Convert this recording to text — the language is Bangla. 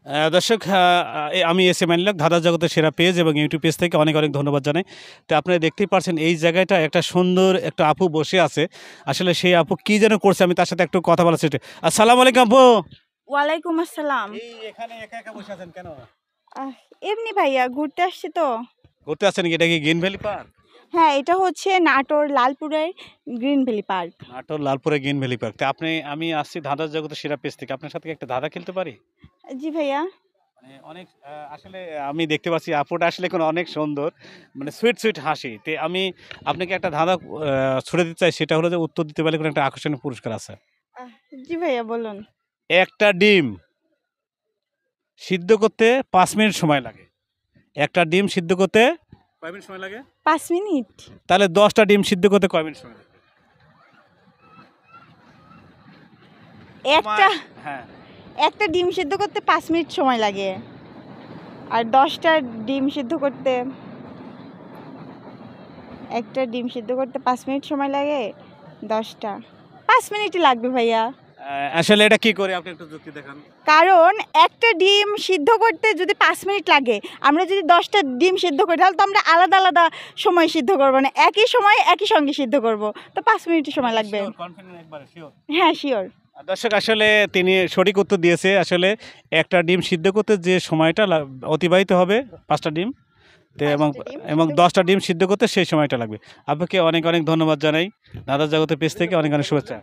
দর্শক, আমি এস এম আনিলক, ধাঁধার জগতের সেরা পেজ এবং ইউটিউব পেজ থেকে অনেক অনেক ধন্যবাদ জানাই। তো আপনারা দেখতেই পাচ্ছেন এই জায়গাটা একটা সুন্দর একটা আপু বসে আছে। আসলে সেই আপু কি যেন করছে, আমি তার সাথে একটু কথা বলার চেষ্টা। আসসালামু আলাইকুম আপু। ওয়ালাইকুম আসসালাম। এই এখানে একা একা বসে আছেন কেন? এমনি ভাইয়া ঘুরতে আসছি তো। ঘুরতে আসছেন কি? এটা কি গ্রিন ভ্যালি পার্ক? হ্যাঁ, এটা হচ্ছে নাটোর লালপুরের গ্রিন ভ্যালি পার্ক। নাটোর লালপুরে গ্রিন ভ্যালি পার্ক। তো আমি আসছি ধাঁধার জগতের সেরা পেজ থেকে। আপনার সাথে কি একটা ধাঁধা খেলতে পারি? জি ভাইয়া। মানে অনেক আসলে আমি দেখতে পাচ্ছি আপুটা আসলে এখন অনেক সুন্দর, মানে সুইট সুইট হাসি। তে আমি আপনাকে একটা ধাঁধা ছুড়ে দিতে চাই, সেটা হলো যে উত্তর দিতে পারলে কোনো একটা আকর্ষণীয় পুরস্কার আছে। আহ, জি ভাইয়া বলুন। একটা ডিম সিদ্ধ করতে 5 মিনিট সময় লাগে। একটা ডিম সিদ্ধ করতে কয় মিনিট সময় লাগে? 5 মিনিট। তাহলে 10টা ডিম সিদ্ধ করতে কয় মিনিট সময় লাগে? একটা হ্যাঁ, একটা ডিম সিদ্ধ করতে 5 মিনিট সময় লাগে, আর 10টা ডিম সিদ্ধ করতে একটা ডিম সিদ্ধ করতে 5 মিনিট সময় লাগে। 10টা 5 মিনিটই লাগবে ভাইয়া। আসলে এটা কি করে আপনি একটু যুক্তি দেখান। কারণ একটা ডিম সিদ্ধ করতে যদি 5 মিনিট লাগে, আমরা যদি 10টা ডিম সিদ্ধ করি তাহলে তো আমরা আলাদা আলাদা সময় সিদ্ধ করবো না, একই সময় একই সঙ্গে সিদ্ধ করব, তো 5 মিনিট সময় লাগবে। হ্যাঁ, শিওর। দর্শক, আসলে তিনি সঠিক উত্তর দিয়েছে। আসলে একটা ডিম সিদ্ধ করতে যে সময়টা অতিবাহিত হবে 5টা ডিম, তো এবং 10টা ডিম সিদ্ধ করতে সেই সময়টা লাগবে। আপনাকে অনেক অনেক ধন্যবাদ জানাই। দাদা জগতের পেজ থেকে অনেক অনেক শুভেচ্ছা।